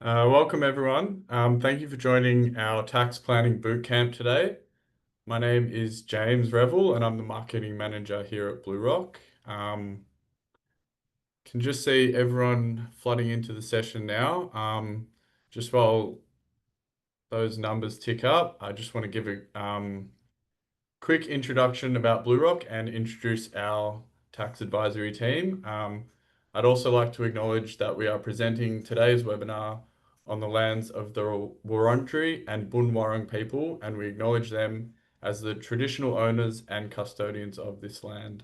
Welcome everyone. Thank you for joining our Tax Planning Bootcamp today. My name is James Revel and I'm the Marketing Manager here at Blue Rock. Can just see everyone flooding into the session now. Just while those numbers tick up, I just want to give a quick introduction about Blue Rock and introduce our tax advisory team. I'd also like to acknowledge that we are presenting today's webinar on the lands of the Wurundjeri and Bunurong people, and we acknowledge them as the traditional owners and custodians of this land.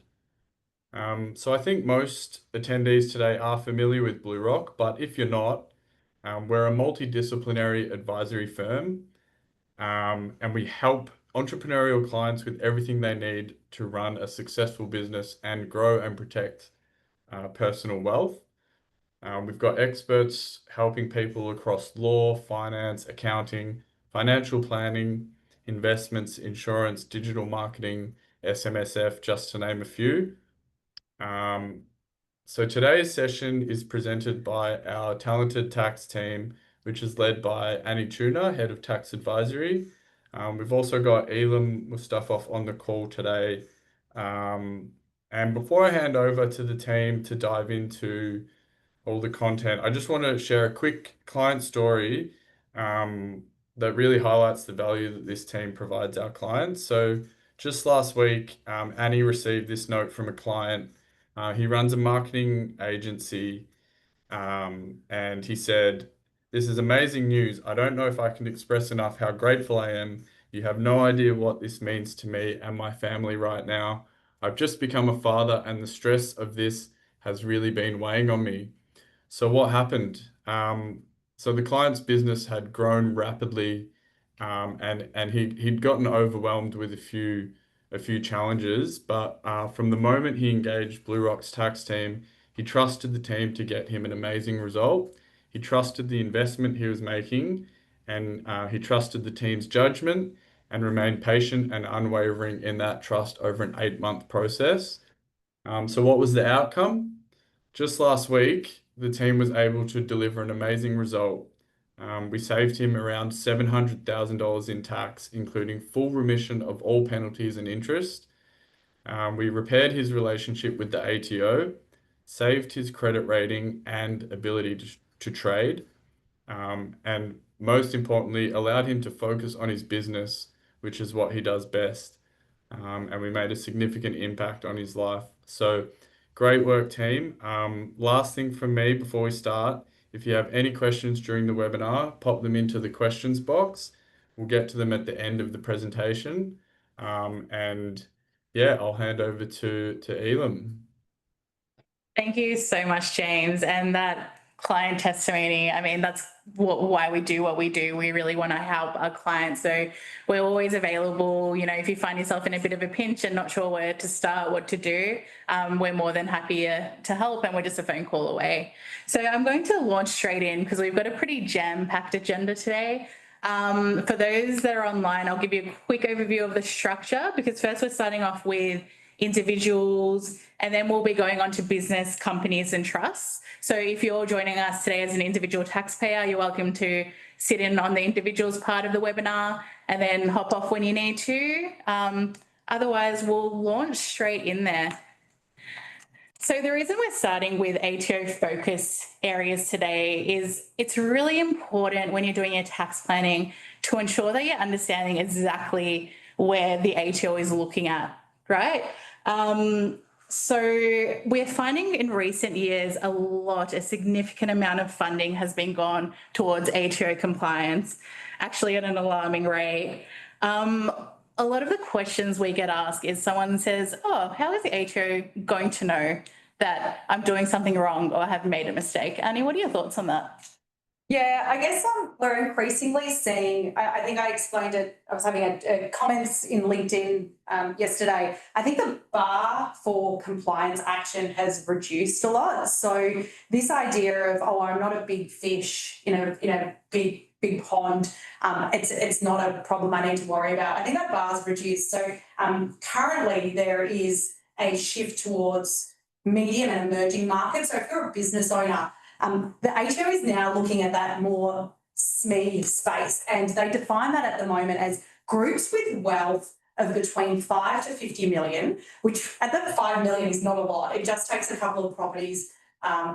So I think most attendees today are familiar with Blue Rock, but if you're not, we're a multidisciplinary advisory firm, and we help entrepreneurial clients with everything they need to run a successful business and grow and protect personal wealth. We've got experts helping people across law, finance, accounting, financial planning, investments, insurance, digital marketing, SMSF, just to name a few. So today's session is presented by our talented tax team, which is led by Annie Tuna, Head of Tax Advisory. We've also got Elam Mustafov on the call today. And before I hand over to the team to dive into all the content, I just want to share a quick client story that really highlights the value that this team provides our clients. So just last week, Annie received this note from a client. He runs a marketing agency, and he said, "This is amazing news. I don't know if I can express enough how grateful I am. You have no idea what this means to me and my family right now. I've just become a father, and the stress of this has really been weighing on me." So what happened? So the client's business had grown rapidly, and he'd gotten overwhelmed with a few challenges. But from the moment he engaged Blue Rock's tax team, he trusted the team to get him an amazing result. He trusted the investment he was making, and he trusted the team's judgment and remained patient and unwavering in that trust over an 8-month process. So what was the outcome? Just last week, the team was able to deliver an amazing result. We saved him around $700,000 in tax, including full remission of all penalties and interest. We repaired his relationship with the ATO, saved his credit rating and ability to trade, and most importantly, allowed him to focus on his business, which is what he does best. And we made a significant impact on his life. So great work, team. Last thing from me before we start, if you have any questions during the webinar, pop them into the questions box. We'll get to them at the end of the presentation. And yeah, I'll hand over to Elam. Thank you so much, James. And that client testimony, I mean, that's why we do what we do. We really want to help our clients. So we're always available. You know, if you find yourself in a bit of a pinch and not sure where to start, what to do, we're more than happy to help, and we're just a phone call away. So I'm going to launch straight in because we've got a pretty jam-packed agenda today. For those that are online, I'll give you a quick overview of the structure, because first we're starting off with individuals, and then we'll be going on to business, companies and trusts. So if you're joining us today as an individual taxpayer, you're welcome to sit in on the individuals part of the webinar and then hop off when you need to. Otherwise, we'll launch straight in there. So the reason we're starting with ATO focus areas today is it's really important when you're doing your tax planning to ensure that you're understanding exactly where the ATO is looking at, right? So we're finding in recent years a significant amount of funding has been gone towards ATO compliance, actually at an alarming rate. A lot of the questions we get asked is someone says, "Oh, how is the ATO going to know that I'm doing something wrong or have made a mistake?" Annie, what are your thoughts on that? Yeah, I guess we're increasingly seeing, I think I explained it, I was having a comments in LinkedIn yesterday. I think the bar for compliance action has reduced a lot. So this idea of, oh, I'm not a big fish in a big pond, it's not a problem I need to worry about. I think that bar's reduced. So currently there is a shift towards medium and emerging markets. So if you're a business owner, The ATO is now looking at that more SME space, and they define that at the moment as groups with wealth of between 5 to 50 million, which at that 5 million is not a lot. It just takes a couple of properties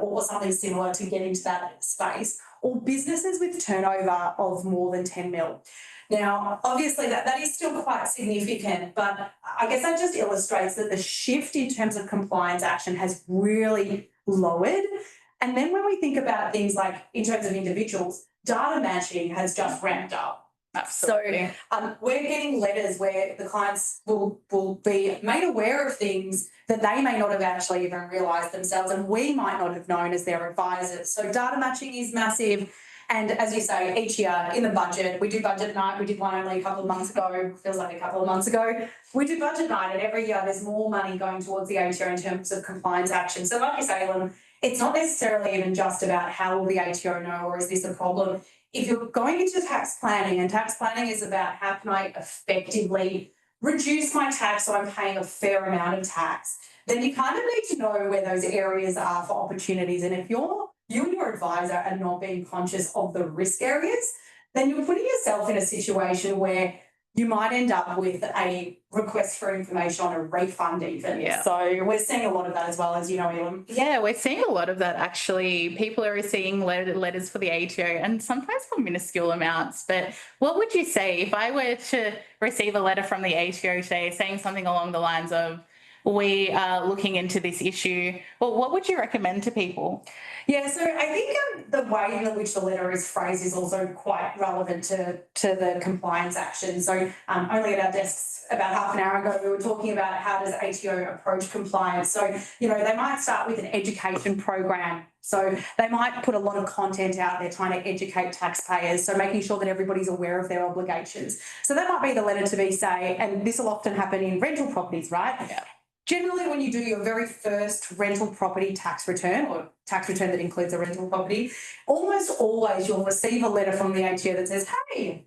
or something similar to get into that space, or businesses with turnover of more than 10 mil. Now, obviously that is still quite significant, but I guess that just illustrates that the shift in terms of compliance action has really lowered. And then when we think about things like in terms of individuals, data matching has just ramped up. Absolutely. So we're getting letters where the clients will be made aware of things that they may not have actually even realised themselves, and we might not have known as their advisors. So data matching is massive. And as you say, each year in the budget, we do budget night. We did one only a couple of months ago, feels like a couple of months ago. We do budget night, and every year there's more money going towards the ATO in terms of compliance action. So like you say, Ellen, it's not necessarily even just about how will the ATO know, or is this a problem? If you're going into tax planning, and tax planning is about how can I effectively reduce my tax so I'm paying a fair amount of tax, then you kind of need to know where those areas are for opportunities. And if you and your advisor are not being conscious of the risk areas, then you're putting yourself in a situation where you might end up with a request for information on a refund even. Yeah. So we're seeing a lot of that as well, as you know, Elam. Yeah, we're seeing a lot of that actually. People are receiving letters for the ATO, and sometimes for minuscule amounts. But what would you say if I were to receive a letter from the ATO today saying something along the lines of, we are looking into this issue? Well, what would you recommend to people? Yeah, so I think the way in which the letter is phrased is also quite relevant to the compliance action. So only at our desks about half an hour ago, we were talking about how does ATO approach compliance. So, you know, they might start with an education program. So they might put a lot of content out there trying to educate taxpayers, so making sure that everybody's aware of their obligations. So that might be the letter to be, say, and this will often happen in rental properties, right? Yeah. Generally, when you do your very first rental property tax return, or tax return that includes a rental property, almost always you'll receive a letter from the ATO that says, hey,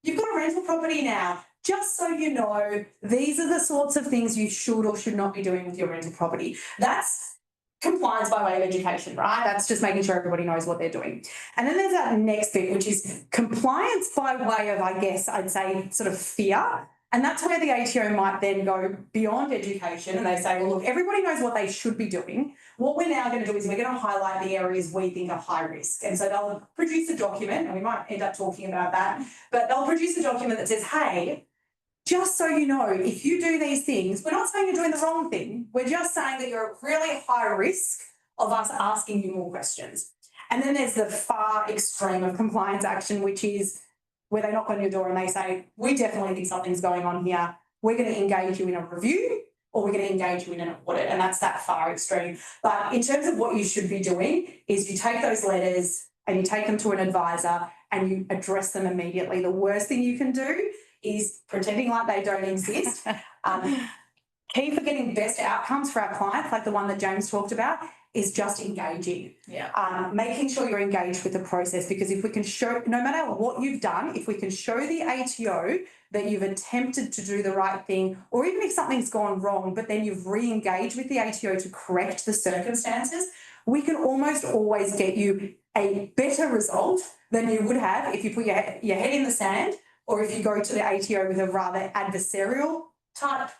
you've got a rental property now. Just so you know, these are the sorts of things you should or should not be doing with your rental property. That's compliance by way of education, right? That's just making sure everybody knows what they're doing. And then there's that next bit, which is compliance by way of, I guess, I'd say sort of fear. And that's where the ATO might then go beyond education, and they say, well, look, everybody knows what they should be doing. What we're now going to do is we're going to highlight the areas we think are high risk. And so they'll produce a document, and we might end up talking about that, but they'll produce a document that says, hey, just so you know, if you do these things, we're not saying you're doing the wrong thing. We're just saying that you're at really high risk of us asking you more questions. And then there's the far extreme of compliance action, which is where they knock on your door and they say, we definitely think something's going on here. We're going to engage you in a review, or we're going to engage you in an audit. And that's that far extreme. But in terms of what you should be doing is you take those letters and you take them to an advisor and you address them immediately. The worst thing you can do is pretending like they don't exist. Key for getting best outcomes for our clients, like the one that James talked about, is just engaging. Yeah. Making sure you're engaged with the process, because if we can show, no matter what you've done, if we can show the ATO that you've attempted to do the right thing, or even if something's gone wrong, but then you've re-engaged with the ATO to correct the circumstances, we can almost always get you a better result than you would have if you put your head in the sand, or if you go to the ATO with a rather adversarial type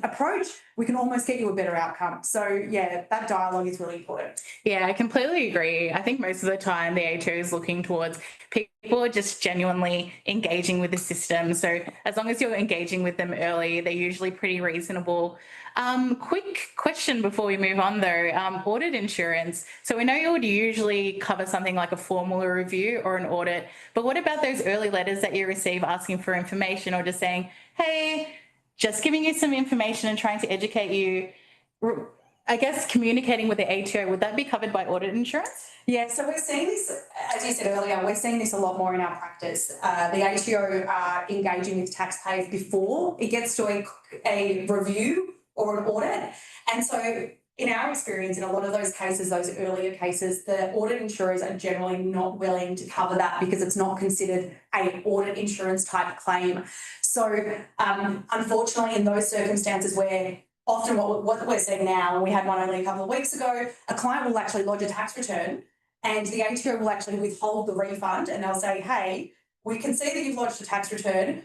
approach. We can almost get you a better outcome. So yeah, that dialogue is really important. Yeah, I completely agree. I think most of the time the ATO is looking towards people are just genuinely engaging with the system. So as long as you're engaging with them early, they're usually pretty reasonable. Quick question before we move on though, audit insurance. So we know you would usually cover something like a formal review or an audit, but what about those early letters that you receive asking for information, or just saying, hey, just giving you some information and trying to educate you, I guess communicating with the ATO, would that be covered by audit insurance? Yeah, so we're seeing this, as you said earlier, we're seeing this a lot more in our practice. The ATO are engaging with taxpayers before it gets to a review or an audit. And so in our experience, in a lot of those cases, those earlier cases, the audit insurers are generally not willing to cover that because it's not considered an audit insurance type claim. So unfortunately, in those circumstances where often what we're seeing now, and we had one only a couple of weeks ago, a client will actually lodge a tax return and the ATO will actually withhold the refund, and they'll say, hey, we can see that you've lodged a tax return.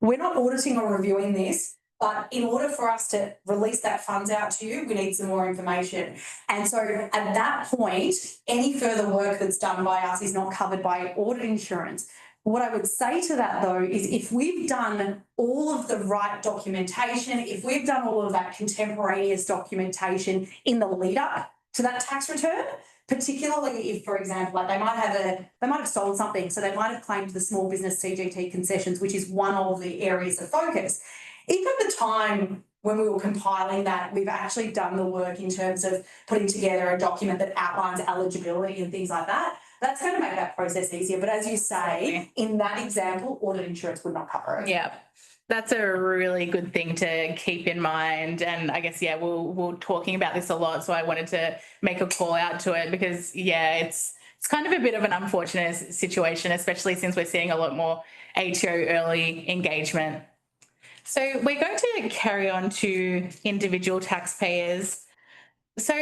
We're not auditing or reviewing this, but in order for us to release that funds out to you, we need some more information. And so at that point, any further work that's done by us is not covered by audit insurance. What I would say to that, though, is if we've done all of the right documentation, if we've done all of that contemporaneous documentation in the lead up to that tax return, particularly if, for example, like they might have sold something, so they might have claimed the small business CGT concessions, which is one of the areas of focus. If at the time when we were compiling that, we've actually done the work in terms of putting together a document that outlines eligibility and things like that, that's going to make that process easier. But as you say, in that example, audit insurance would not cover it. Yeah. That's a really good thing to keep in mind. And I guess, we're talking about this a lot. So I wanted to make a call out to it because, it's kind of a bit of an unfortunate situation, especially since we're seeing a lot more ATO early engagement. So we're going to carry on to individual taxpayers. So,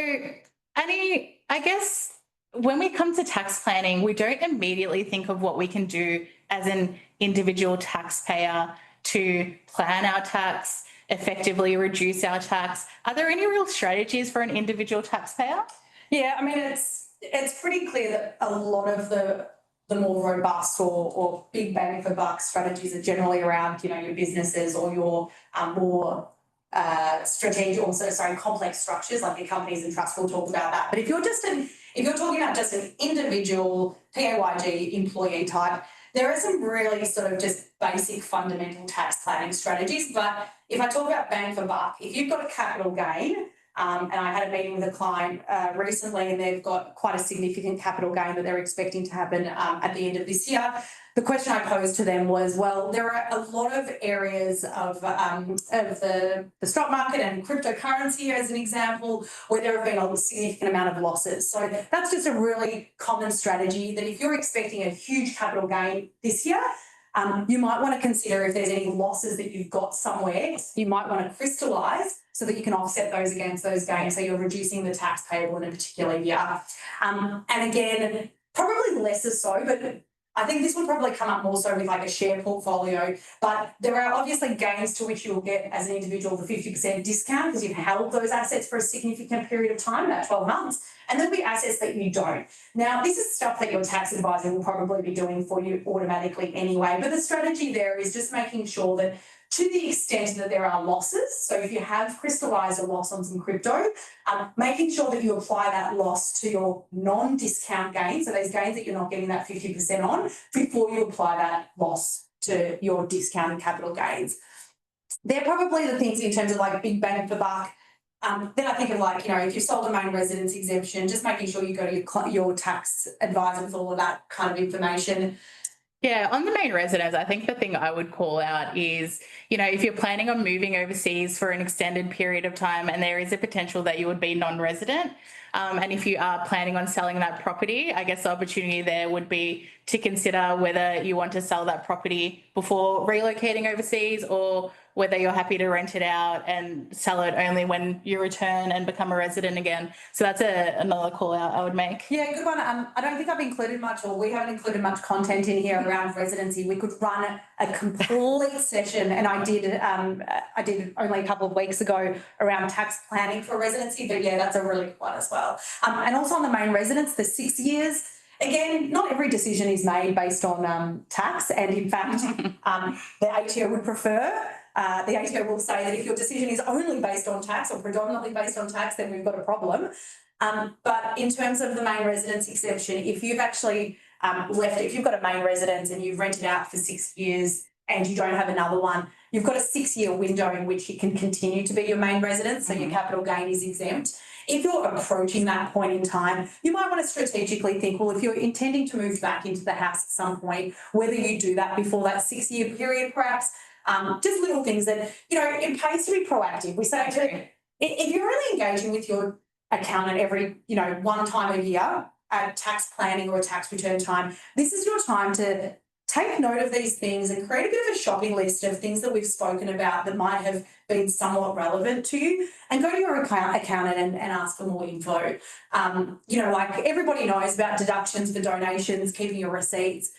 Annie, I guess when we come to tax planning, we don't immediately think of what we can do as an individual taxpayer to plan our tax, effectively reduce our tax. Are there any real strategies for an individual taxpayer? Yeah, I mean, it's pretty clear that a lot of the more robust or big bang for buck strategies are generally around, your businesses or your more strategic, complex structures like your companies and trusts. We'll talk about that. But if you're talking about just an individual PAYG employee type, there are some really sort of just basic fundamental tax planning strategies. But if I talk about bang for buck, if you've got a capital gain, and I had a meeting with a client recently, and they've got quite a significant capital gain that they're expecting to happen at the end of this year. The question I posed to them was, well, there are a lot of areas of the stock market and cryptocurrency, as an example, where there have been a significant amount of losses. So that's just a really common strategy that if you're expecting a huge capital gain this year, you might want to consider if there's any losses that you've got somewhere, you might want to crystallise so that you can offset those against those gains, so you're reducing the tax payable in a particular year. And again, probably lesser so, but I think this would probably come up more so with like a share portfolio, but there are obviously gains to which you'll get as an individual the 50% discount because you've held those assets for a significant period of time, about 12 months, and there'll be assets that you don't. Now, this is stuff that your tax advisor will probably be doing for you automatically anyway, but the strategy there is just making sure that to the extent that there are losses, so if you have crystallised a loss on some crypto, making sure that you apply that loss to your non-discount gains, so those gains that you're not getting that 50% on, before you apply that loss to your discounted capital gains. They're probably the things in terms of like big bang for buck. Then I think of like, if you sold a main residence exemption, just making sure you go to your tax advisor with all of that kind of information. Yeah, on the main residence, I think the thing I would call out is, if you're planning on moving overseas for an extended period of time and there is a potential that you would be non-resident, and if you are planning on selling that property, I guess the opportunity there would be to consider whether you want to sell that property before relocating overseas or whether you're happy to rent it out and sell it only when you return and become a resident again. So that's another call out I would make. Yeah, good one. I don't think I've included much, or we haven't included much content in here around residency. We could run a complete session, and I did only a couple of weeks ago around tax planning for residency, but yeah, that's a really good one as well. And also on the main residence, the 6 years. Again, not every decision is made based on tax, and in fact, the ATO would prefer. The ATO will say that if your decision is only based on tax or predominantly based on tax, then we've got a problem. But in terms of the main residence exemption, if you've actually if you've got a main residence and you've rented out for 6 years and you don't have another one, you've got a 6-year window in which you can continue to be your main residence, so your capital gain is exempt. If you're approaching that point in time, you might want to strategically think, well, if you're intending to move back into the house at some point, whether you do that before that 6-year period, perhaps. Just little things that, it pays to be proactive. We say if you're really engaging with your accountant every, one time a year at tax planning or tax return time, this is your time to take note of these things and create a bit of a shopping list of things that we've spoken about that might have been somewhat relevant to you, and go to your accountant and ask for more info. Like everybody knows about deductions for donations, keeping your receipts.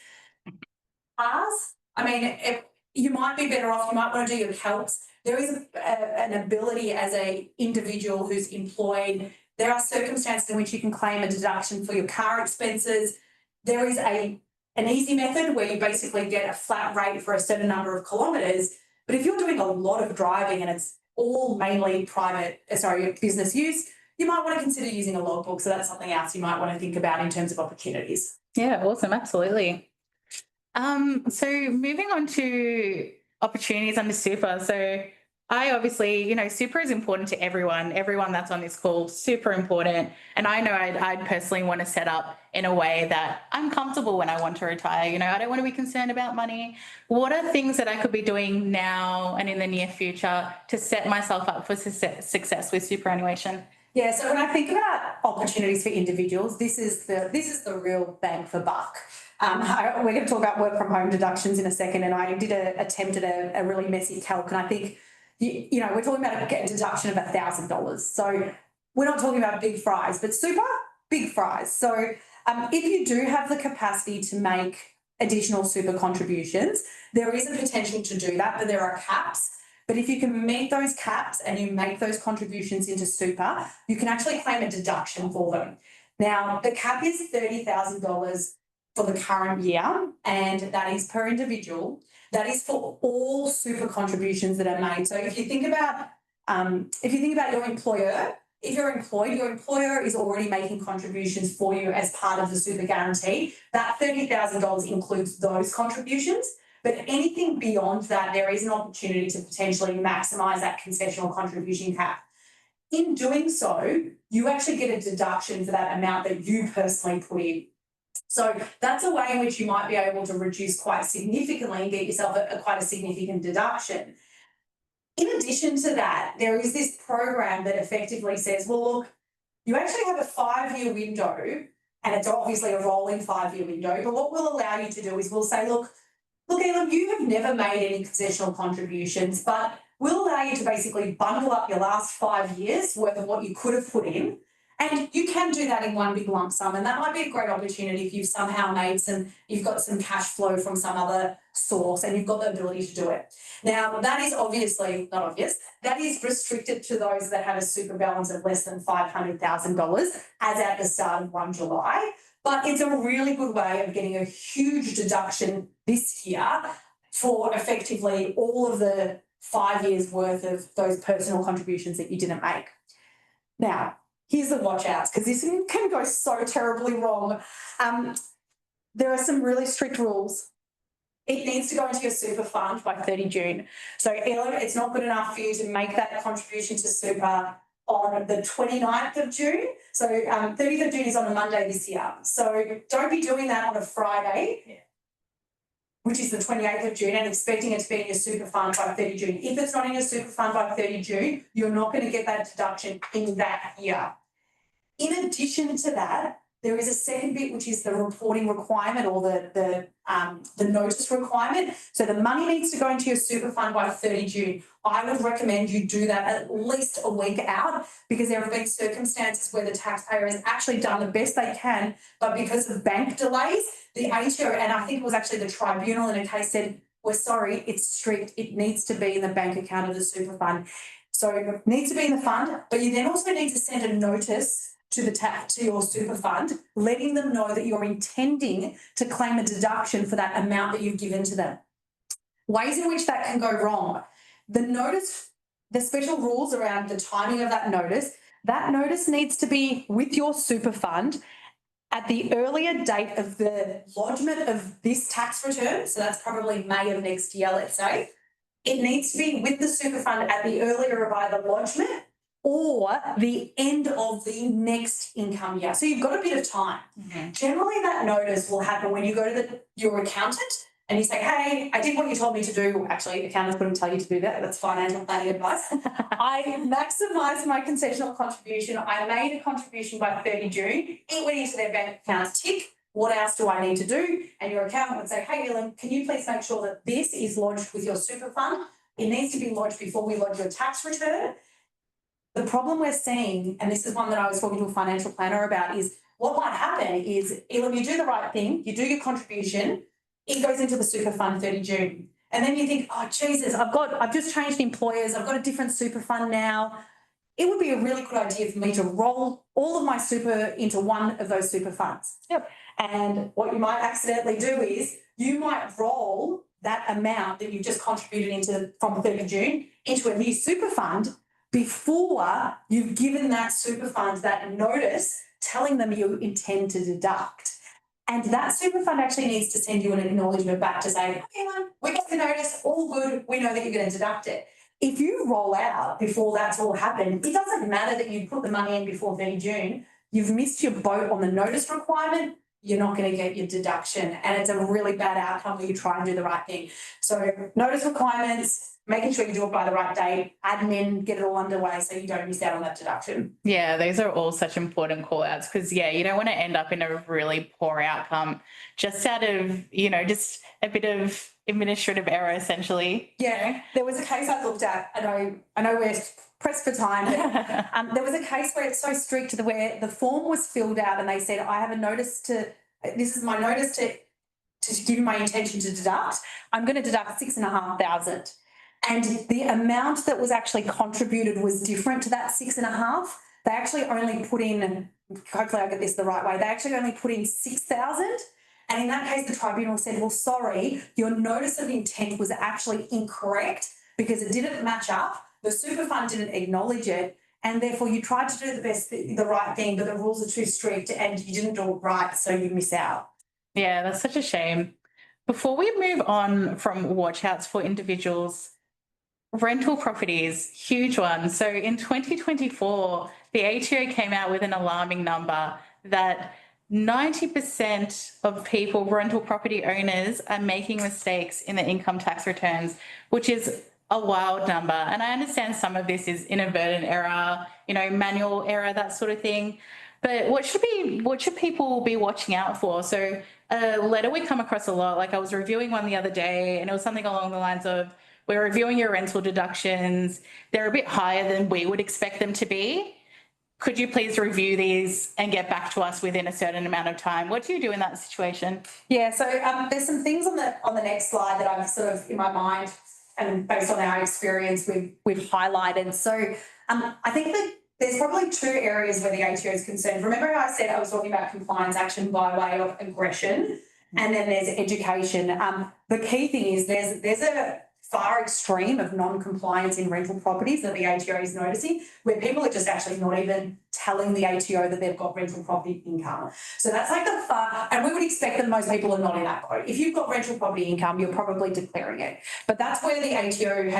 If you might be better off, you might want to do your calcs. There is an ability as an individual who's employed. There are circumstances in which you can claim a deduction for your car expenses. There is an easy method where you basically get a flat rate for a certain number of kilometres. But if you're doing a lot of driving and it's all mainly business use, you might want to consider using a logbook. So that's something else you might want to think about in terms of opportunities. Yeah, awesome. Absolutely. So moving on to opportunities under super. So I obviously, super is important to everyone that's on this call, super important. And I know I'd personally want to set up in a way that I'm comfortable when I want to retire. I don't want to be concerned about money. What are things that I could be doing now and in the near future to set myself up for success with superannuation? Yeah, so when I think about opportunities for individuals, this is the real bang for buck. We're going to talk about work from home deductions in a second, and I did attempted a really messy calc, and I think we're talking about a deduction of $1,000. So we're not talking about big fries, but super big fries. So if you do have the capacity to make additional super contributions, there is a potential to do that, but there are caps. But if you can meet those caps and you make those contributions into super, you can actually claim a deduction for them. Now, the cap is $30,000 for the current year, and that is per individual. That is for all super contributions that are made. So if you think about your employer, if you're employed, your employer is already making contributions for you as part of the super guarantee. That $30,000 includes those contributions. But anything beyond that, there is an opportunity to potentially maximise that concessional contribution cap. In doing so, you actually get a deduction for that amount that you personally put in. So that's a way in which you might be able to reduce quite significantly and get yourself quite a significant deduction. In addition to that, there is this program that effectively says, well, look, you actually have a 5-year window, and it's obviously a rolling 5-year window, but what we'll allow you to do is we'll say, look, Elam, you have never made any concessional contributions, but we'll allow you to basically bundle up your last 5 years worth of what you could have put in. And you can do that in one big lump sum. And that might be a great opportunity if you've somehow you've got some cash flow from some other source and you've got the ability to do it. Now, that is obviously not obvious. That is restricted to those that have a super balance of less than $500,000 as at the start of 1 July. But it's a really good way of getting a huge deduction this year for effectively all of the 5 years worth of those personal contributions that you didn't make. Now, here's the watch outs, because this can go so terribly wrong. There are some really strict rules. It needs to go into your super fund by 30 June. So it's not good enough for you to make that contribution to super on the 29th of June. So 30th of June is on a Monday this year. So don't be doing that on a Friday, which is the 28th of June, and expecting it to be in your super fund by 30 June. If it's not in your super fund by 30 June, you're not going to get that deduction in that year. In addition to that, there is a second bit, which is the reporting requirement or the notice requirement. So the money needs to go into your super fund by 30 June. I would recommend you do that at least a week out, because there have been circumstances where the taxpayer has actually done the best they can, but because of bank delays, the ATO, and I think it was actually the tribunal in a case, said, we're sorry, it's strict. It needs to be in the bank account of the super fund. So it needs to be in the fund, but you then also need to send a notice to your super fund, letting them know that you're intending to claim a deduction for that amount that you've given to them. Ways in which that can go wrong. The notice, the special rules around the timing of that notice needs to be with your super fund at the earlier date of the lodgement of this tax return. So that's probably May of next year, let's say. It needs to be with the super fund at the earlier of either lodgement or the end of the next income year. So you've got a bit of time. Mm-hmm. Generally, that notice will happen when you go to your accountant and you say, hey, I did what you told me to do. Actually, accountants wouldn't tell you to do that. That's financial planning advice. I maximised my concessional contribution. I made a contribution by 30 June. It went into their bank account, tick. what else do I need to do? And your accountant would say, hey, Ellen, can you please make sure that this is lodged with your super fund? It needs to be lodged before we lodge your tax return. The problem we're seeing, and this is one that I was talking to a financial planner about, is what might happen is, Ellen, you do the right thing, you do your contribution, it goes into the super fund 30 June. And then you think, oh, Jesus, I've just changed employers, I've got a different super fund now. It would be a really good idea for me to roll all of my super into one of those super funds. Yep. And what you might accidentally do is you might roll that amount that you've just contributed into from 30 June into a new super fund before you've given that super fund that notice telling them you intend to deduct. And that super fund actually needs to send you an acknowledgement back to say, okay, we got the notice, all good, we know that you're going to deduct it. If you roll out before that's all happened, it doesn't matter that you put the money in before 30 June, you've missed your boat on the notice requirement, you're not going to get your deduction. And it's a really bad outcome when you try and do the right thing. So notice requirements, making sure you do it by the right date, admin, get it all underway so you don't miss out on that deduction. Yeah, those are all such important call outs because, yeah, you don't want to end up in a really poor outcome just out of, just a bit of administrative error, essentially. Yeah, there was a case I looked at, and I know we're pressed for time, but there was a case where it's so strict where the form was filled out and they said, I have a notice this is my notice to give you my intention to deduct. I'm going to deduct $6,500. And the amount that was actually contributed was different to that 6,500. They actually only put in, hopefully I get this the right way, they actually only put in 6,000. And in that case, the tribunal said, well, sorry, your notice of intent was actually incorrect because it didn't match up. The super fund didn't acknowledge it. And therefore you tried to do the right thing, but the rules are too strict and you didn't do it right. So you miss out. Yeah, that's such a shame. Before we move on from watch outs for individuals, rental properties, huge one. So in 2024, the ATO came out with an alarming number that 90% of people, rental property owners, are making mistakes in the income tax returns, which is a wild number. And I understand some of this is inadvertent error, manual error, that sort of thing. But what should people be watching out for? So a letter we come across a lot, like I was reviewing one the other day, and it was something along the lines of, we're reviewing your rental deductions. They're a bit higher than we would expect them to be. Could you please review these and get back to us within a certain amount of time? What do you do in that situation? Yeah, so there's some things on the next slide that I've sort of in my mind and based on our experience we've highlighted. So I think that there's probably two areas where the ATO is concerned. Remember how I said I was talking about compliance action by way of aggression, and then there's education. The key thing is there's a far extreme of non-compliance in rental properties that the ATO is noticing, where people are just actually not even telling the ATO that they've got rental property income. So that's like the far, and we would expect that most people are not in that boat. If you've got rental property income, you're probably declaring it. But that's where the ATO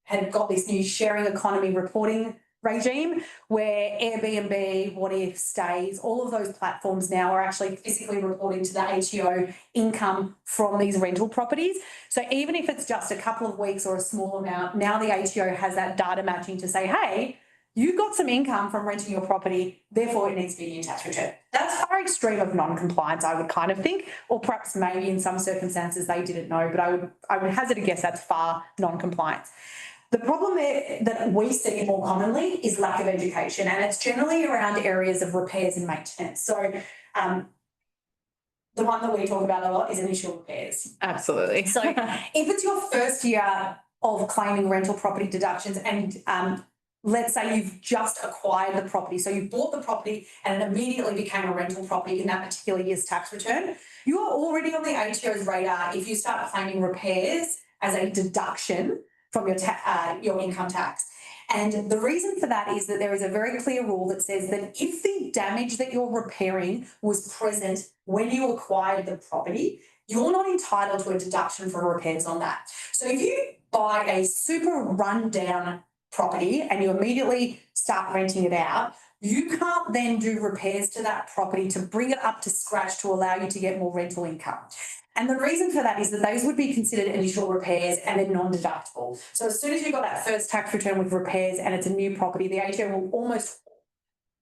have got this new sharing economy reporting regime where Airbnb, What If, Stays, all of those platforms now are actually physically reporting to the ATO income from these rental properties. So even if it's just a couple of weeks or a small amount, now the ATO has that data matching to say, hey, you've got some income from renting your property, therefore it needs to be in your tax return. That's far extreme of non-compliance, I would kind of think, or perhaps maybe in some circumstances they didn't know, but I would hazard a guess that's far non-compliance. The problem that we see more commonly is lack of education, and it's generally around areas of repairs and maintenance. So the one that we talk about a lot is initial repairs. Absolutely. So if it's your first year of claiming rental property deductions and let's say you've just acquired the property, so you bought the property and it immediately became a rental property in that particular year's tax return, you are already on the ATO's radar if you start claiming repairs as a deduction from your income tax. And the reason for that is that there is a very clear rule that says that if the damage that you're repairing was present when you acquired the property, you're not entitled to a deduction for repairs on that. So if you buy a super rundown property and you immediately start renting it out, you can't then do repairs to that property to bring it up to scratch to allow you to get more rental income. And the reason for that is that those would be considered initial repairs and they're non-deductible. So as soon as you've got that first tax return with repairs and it's a new property, the ATO will almost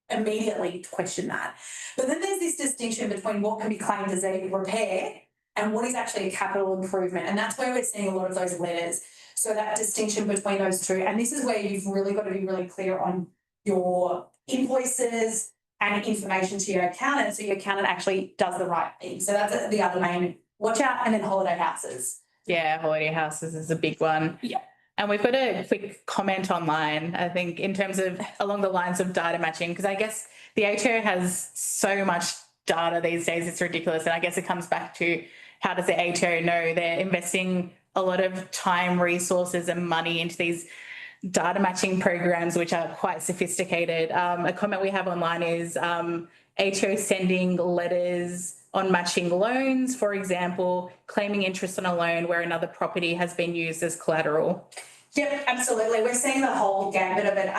immediately question that. But then there's this distinction between what can be claimed as a repair and what is actually a capital improvement. And that's where we're seeing a lot of those letters. So that distinction between those two, and this is where you've really got to be really clear on your invoices and information to your accountant, so your accountant actually does the right thing. So that's the other main watch out. And then holiday houses. Yeah, holiday houses is a big one. Yeah. And we've got a quick comment online, I think, in terms of along the lines of data matching, because I guess the ATO has so much data these days, it's ridiculous. And I guess it comes back to, how does the ATO know they're investing a lot of time, resources and money into these data matching programs, which are quite sophisticated. A comment we have online is ATO sending letters on matching loans, for example, claiming interest on a loan where another property has been used as collateral. Yep, absolutely. We're seeing the whole gambit of it.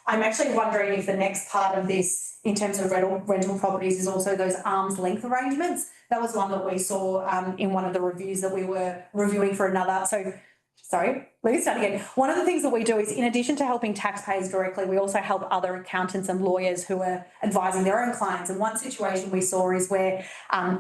I'm actually wondering if the next part of this, in terms of rental properties, is also those arm's length arrangements. That was one that we saw in one of the reviews that we were reviewing for another. Sorry, let me start again. One of the things that we do is, in addition to helping taxpayers directly, we also help other accountants and lawyers who are advising their own clients. And one situation we saw is where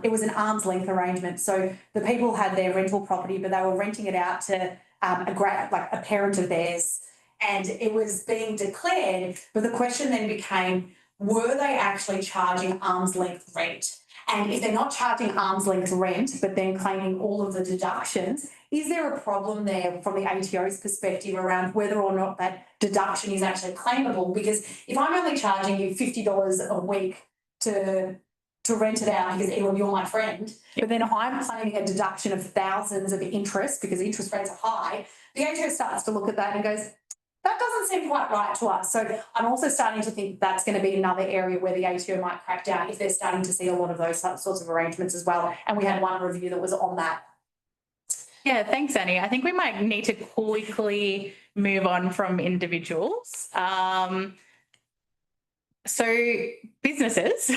it was an arm's length arrangement. So the people had their rental property, but they were renting it out to a parent of theirs, and it was being declared. But the question then became, were they actually charging arm's length rent? And if they're not charging arm's length rent, but then claiming all of the deductions, is there a problem there from the ATO's perspective around whether or not that deduction is actually claimable? Because if I'm only charging you $50 a week to rent it out because you're my friend, but then I'm claiming a deduction of thousands of interest because interest rates are high, the ATO starts to look at that and goes, that doesn't seem quite right to us. So I'm also starting to think that's going to be another area where the ATO might crack down if they're starting to see a lot of those sorts of arrangements as well. And we had one review that was on that. Yeah, thanks, Annie. I think we might need to quickly move on from individuals. So businesses.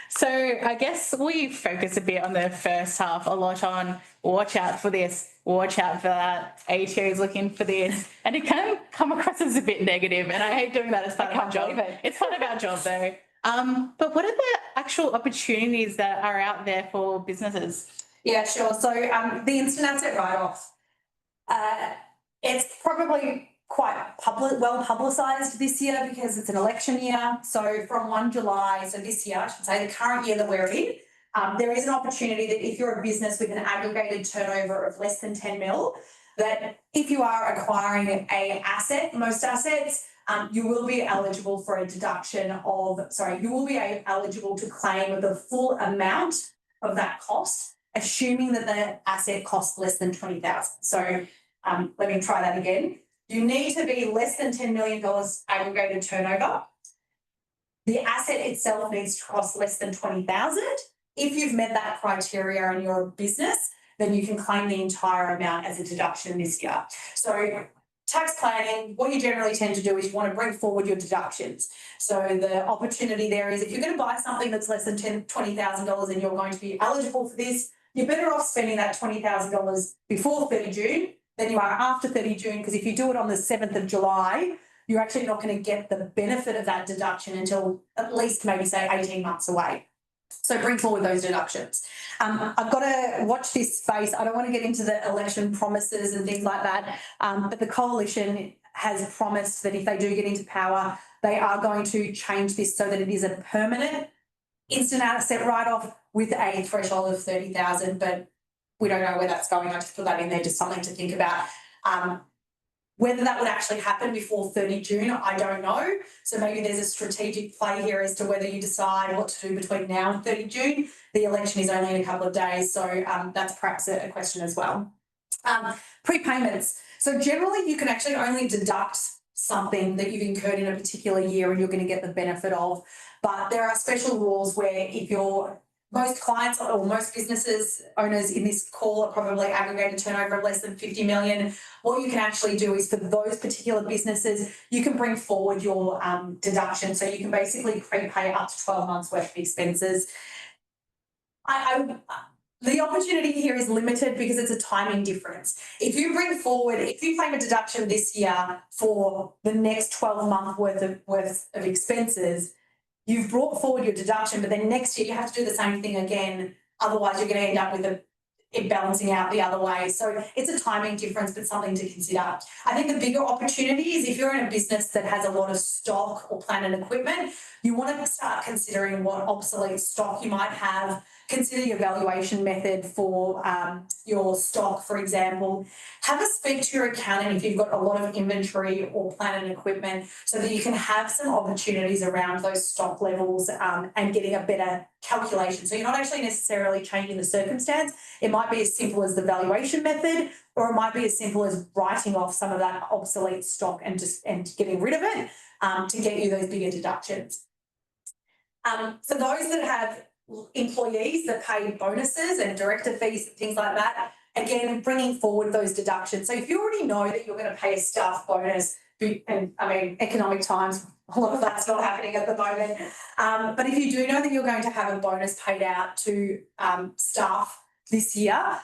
So I guess we focus a bit on the first half, a lot on watch out for this, watch out for that, ATO is looking for this, and it can come across as a bit negative, and I hate doing that as part of our job. It's part of our job though. But what are the actual opportunities that are out there for businesses? Yeah, sure. So the instant asset write-off, it's probably quite well publicised this year because it's an election year. So from 1 July, so this year, I should say, the current year that we're in, there is an opportunity that if you're a business with an aggregated turnover of less than 10 mil, that if you are acquiring an asset, most assets, you will be eligible for a deduction of, you will be eligible to claim the full amount of that cost, assuming that the asset costs less than $20,000. So let me try that again. You need to be less than $10 million aggregated turnover. The asset itself needs to cost less than $20,000. If you've met that criteria and you're a business, then you can claim the entire amount as a deduction this year. So tax planning, what you generally tend to do is you want to bring forward your deductions. So the opportunity there is if you're going to buy something that's less than $20,000 and you're going to be eligible for this, you're better off spending that $20,000 before 30 June than you are after 30 June, because if you do it on the 7th of July, you're actually not going to get the benefit of that deduction until at least maybe say 18 months away. So bring forward those deductions. I've got to watch this space. I don't want to get into the election promises and things like that, but the coalition has promised that if they do get into power, they are going to change this so that it is a permanent instant asset write-off with a threshold of 30,000, but we don't know where that's going. I just put that in there, just something to think about. Whether that would actually happen before 30 June, I don't know. So maybe there's a strategic play here as to whether you decide what to do between now and 30 June. The election is only in a couple of days, so that's perhaps a question as well. Prepayments. So generally you can actually only deduct something that you've incurred in a particular year and you're going to get the benefit of. But there are special rules where if you're most clients or most businesses owners in this call are probably aggregated turnover of less than 50 million. What you can actually do is for those particular businesses, you can bring forward your deduction. So you can basically prepay up to 12 months worth of expenses. The opportunity here is limited because it's a timing difference. If you claim a deduction this year for the next 12 months worth of expenses, you've brought forward your deduction, but then next year you have to do the same thing again. Otherwise, you're going to end up with it balancing out the other way. So it's a timing difference, but something to consider. I think the bigger opportunity is if you're in a business that has a lot of stock or plant and equipment, you want to start considering what obsolete stock you might have. Consider your valuation method for your stock, for example. Have a speak to your accountant if you've got a lot of inventory or plant and equipment so that you can have some opportunities around those stock levels and getting a better calculation. So you're not actually necessarily changing the circumstance. It might be as simple as the valuation method, or it might be as simple as writing off some of that obsolete stock and getting rid of it to get you those bigger deductions. For those that have employees that pay bonuses and director fees and things like that, again, bringing forward those deductions. So if you already know that you're going to pay a staff bonus, and I mean, economic times, a lot of that's not happening at the moment. But if you do know that you're going to have a bonus paid out to staff this year,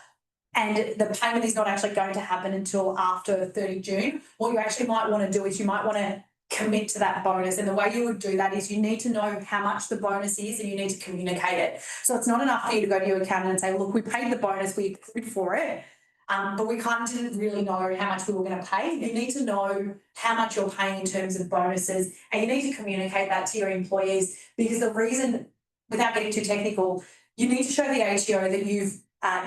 and the payment is not actually going to happen until after 30 June, what you actually might want to do is you might want to commit to that bonus. And the way you would do that is you need to know how much the bonus is and you need to communicate it. So it's not enough for you to go to your accountant and say, look, we paid the bonus, we accrued for it, but we kind of didn't really know how much we were going to pay. You need to know how much you're paying in terms of bonuses, and you need to communicate that to your employees, because the reason, without getting too technical, you need to show the ATO that you've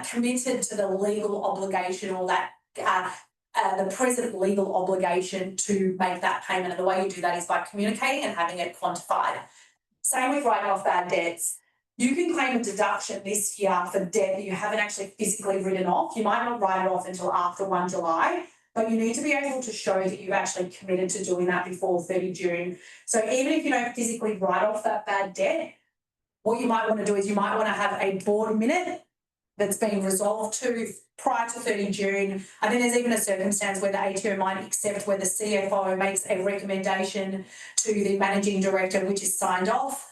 committed to the legal obligation, or that the present legal obligation to make that payment. And the way you do that is by communicating and having it quantified. Same with writing off bad debts. You can claim a deduction this year for debt that you haven't actually physically written off. You might not write it off until after 1 July, but you need to be able to show that you've actually committed to doing that before 30 June. So even if you don't physically write off that bad debt, what you might want to do is you might want to have a board minute that's been resolved to prior to 30 June. I think there's even a circumstance where the ATO might accept where the CFO makes a recommendation to the managing director, which is signed off,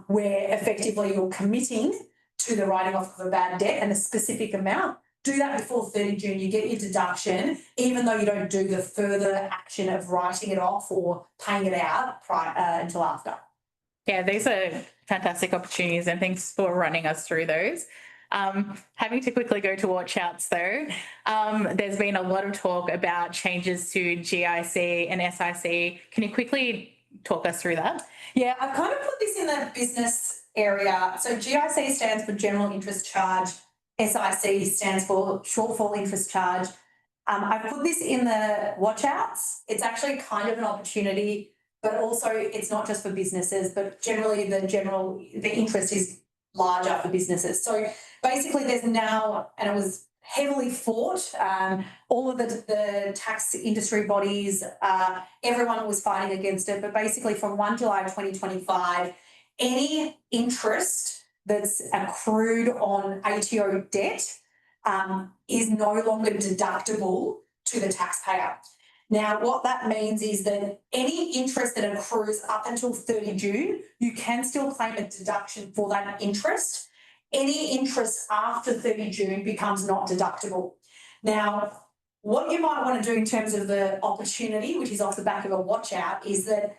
where effectively you're committing to the writing off of a bad debt and a specific amount. Do that before 30 June, you get your deduction, even though you don't do the further action of writing it off or paying it out until after. Yeah, these are fantastic opportunities, and thanks for running us through those. Having to quickly go to watch outs though, there's been a lot of talk about changes to GIC and SIC. Can you quickly talk us through that? Yeah, I've kind of put this in the business area. So GIC stands for General Interest Charge. SIC stands for Shortfall Interest Charge. I've put this in the watch outs. It's actually kind of an opportunity, but also it's not just for businesses, but generally the interest is larger for businesses. So basically there's now, and it was heavily fought, all of the tax industry bodies, everyone was fighting against it, but basically from 1 July 2025, any interest that's accrued on ATO debt is no longer deductible to the taxpayer. Now, what that means is that any interest that accrues up until 30 June, you can still claim a deduction for that interest. Any interest after 30 June becomes not deductible. Now, what you might want to do in terms of the opportunity, which is off the back of a watch out, is that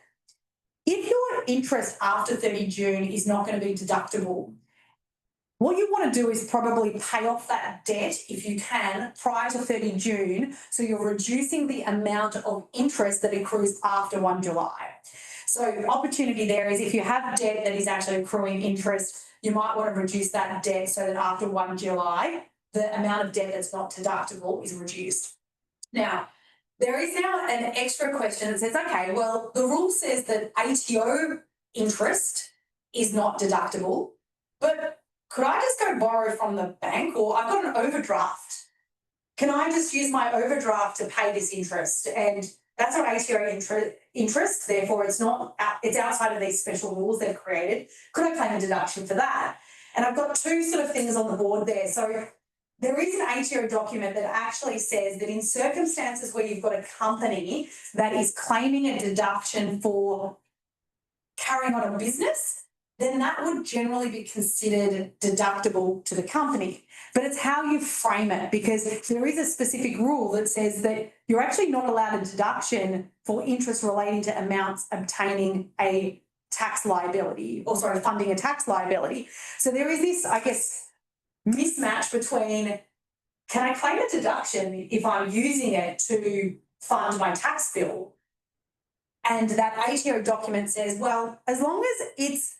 if your interest after 30 June is not going to be deductible, what you want to do is probably pay off that debt if you can prior to 30 June. So you're reducing the amount of interest that accrues after 1 July. So opportunity there is if you have debt that is actually accruing interest, you might want to reduce that debt so that after 1 July, the amount of debt that's not deductible is reduced. Now, there is now an extra question that says, okay, well, the rule says that ATO interest is not deductible, but could I just go borrow from the bank, or I've got an overdraft? Can I just use my overdraft to pay this interest? And that's not ATO interest, therefore it's outside of these special rules they've created. Could I claim a deduction for that? And I've got two sort of things on the board there. So there is an ATO document that actually says that in circumstances where you've got a company that is claiming a deduction for carrying on a business, then that would generally be considered deductible to the company. But it's how you frame it, because there is a specific rule that says that you're actually not allowed a deduction for interest relating to amounts obtaining a tax liability, or sorry, funding a tax liability. So there is this, I guess, mismatch between, can I claim a deduction if I'm using it to fund my tax bill? And that ATO document says, well, as long as it's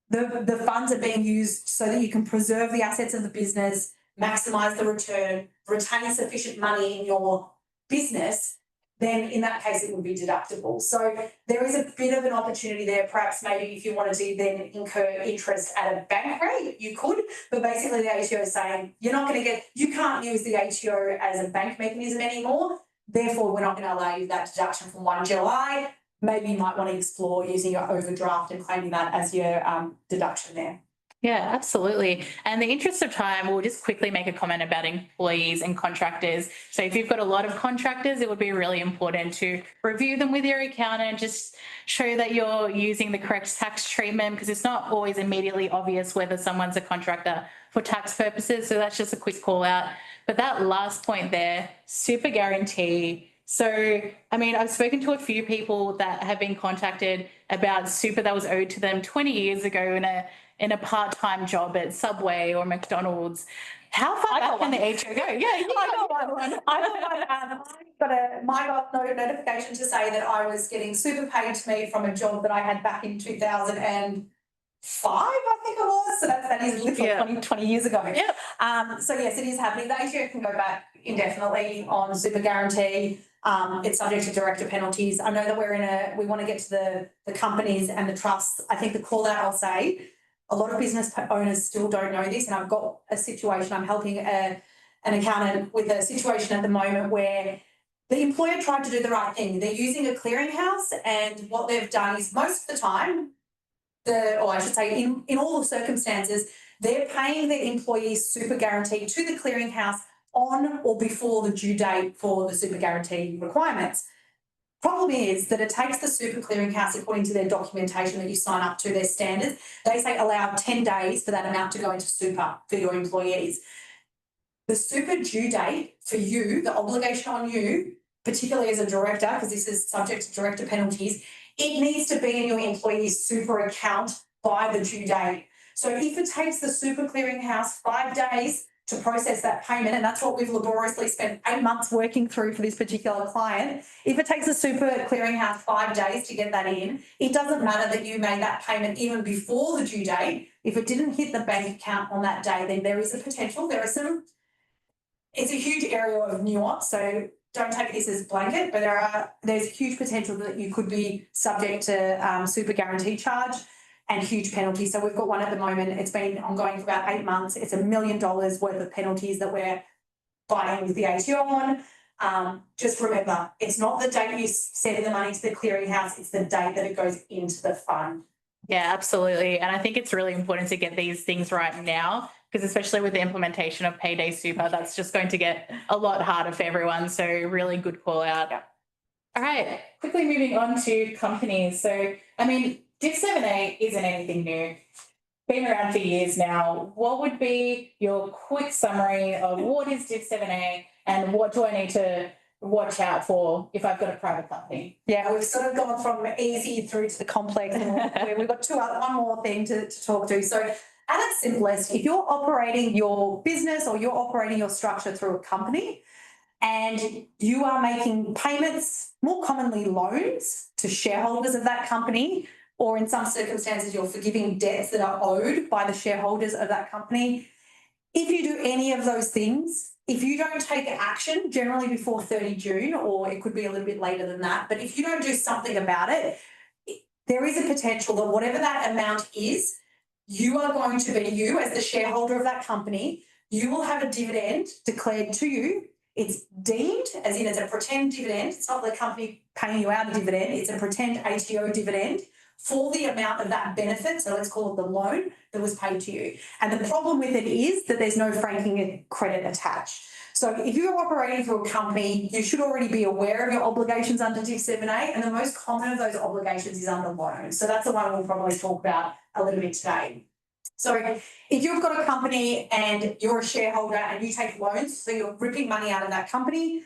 the funds are being used so that you can preserve the assets of the business, maximise the return, retain sufficient money in your business, then in that case it would be deductible. So there is a bit of an opportunity there. Perhaps maybe if you wanted to then incur interest at a bank rate, you could, but basically the ATO is saying you can't use the ATO as a bank mechanism anymore, therefore we're not going to allow you that deduction from 1 July. Maybe you might want to explore using your overdraft and claiming that as your deduction there. Yeah, absolutely. And in the interest of time, we'll just quickly make a comment about employees and contractors. So if you've got a lot of contractors, it would be really important to review them with your accountant, just show that you're using the correct tax treatment, because it's not always immediately obvious whether someone's a contractor for tax purposes. So that's just a quick call out. But that last point there, super guarantee. So, I mean, I've spoken to a few people that have been contacted about super that was owed to them 20 years ago in a part-time job at Subway or McDonald's. How far back can the ATO go? Yeah, I got a notification to say that I was getting super paid to me from a job that I had back in 2005, I think it was. So that is literally 20 years ago. Yeah. So yes, it is happening. The ATO can go back indefinitely on super guarantee. It's subject to director penalties. I know that we want to get to the companies and the trusts. I think the call out I'll say, a lot of business owners still don't know this, and I've got a situation, I'm helping an accountant with a situation at the moment where the employer tried to do the right thing. They're using a clearinghouse, and what they've done is most of the time, in all the circumstances, they're paying their employees super guarantee to the clearinghouse on or before the due date for the super guarantee requirements. Problem is that it takes the super clearinghouse, according to their documentation that you sign up to, their standards, they say allow 10 days for that amount to go into super for your employees. The super due date for you, the obligation on you, particularly as a director, because this is subject to director penalties, it needs to be in your employee's super account by the due date. So if it takes the super clearinghouse 5 days to process that payment, and that's what we've laboriously spent 8 months working through for this particular client, if it takes the super clearinghouse 5 days to get that in, it doesn't matter that you made that payment even before the due date. If it didn't hit the bank account on that day, then there is a potential, it's a huge area of nuance, so don't take this as blanket, but there's huge potential that you could be subject to super guarantee charge and huge penalties. So we've got one at the moment. It's been ongoing for about 8 months. It's $1 million worth of penalties that we're fighting with the ATO on. Just remember, it's not the date you send the money to the clearinghouse, it's the date that it goes into the fund. Yeah, absolutely. And I think it's really important to get these things right now, because especially with the implementation of payday super, that's just going to get a lot harder for everyone. So really good call out. Yeah. All right, quickly moving on to companies. So, I mean, Div 7A isn't anything new. Been around for years now. What would be your quick summary of what is Div 7A and what do I need to watch out for if I've got a private company? Yeah, we've sort of gone from easy through to the complex, and we've got one more thing to talk to. So at its simplest, if you're operating your business or you're operating your structure through a company and you are making payments, more commonly loans, to shareholders of that company, or in some circumstances you're forgiving debts that are owed by the shareholders of that company, if you do any of those things, if you don't take action, generally before 30 June, or it could be a little bit later than that, but if you don't do something about it, there is a potential that whatever that amount is, you are going to be, you as the shareholder of that company, you will have a dividend declared to you. It's deemed, as in it's a pretend dividend. It's not the company paying you out a dividend. It's a pretend ATO dividend for the amount of that benefit, so let's call it the loan that was paid to you. And the problem with it is that there's no franking credit attached. So if you're operating through a company, you should already be aware of your obligations under Div 7A, and the most common of those obligations is under loans. So that's the one we'll probably talk about a little bit today. So if you've got a company and you're a shareholder and you take loans, so you're ripping money out of that company,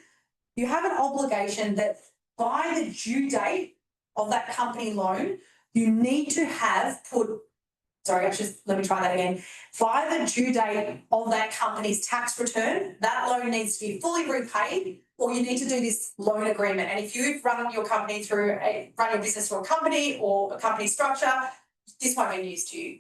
you have an obligation that by the due date of that company loan, you need to have let me try that again. By the due date of that company's tax return, that loan needs to be fully repaid, or you need to do this loan agreement. And if you run your business through a company or a company structure, this won't be news to you.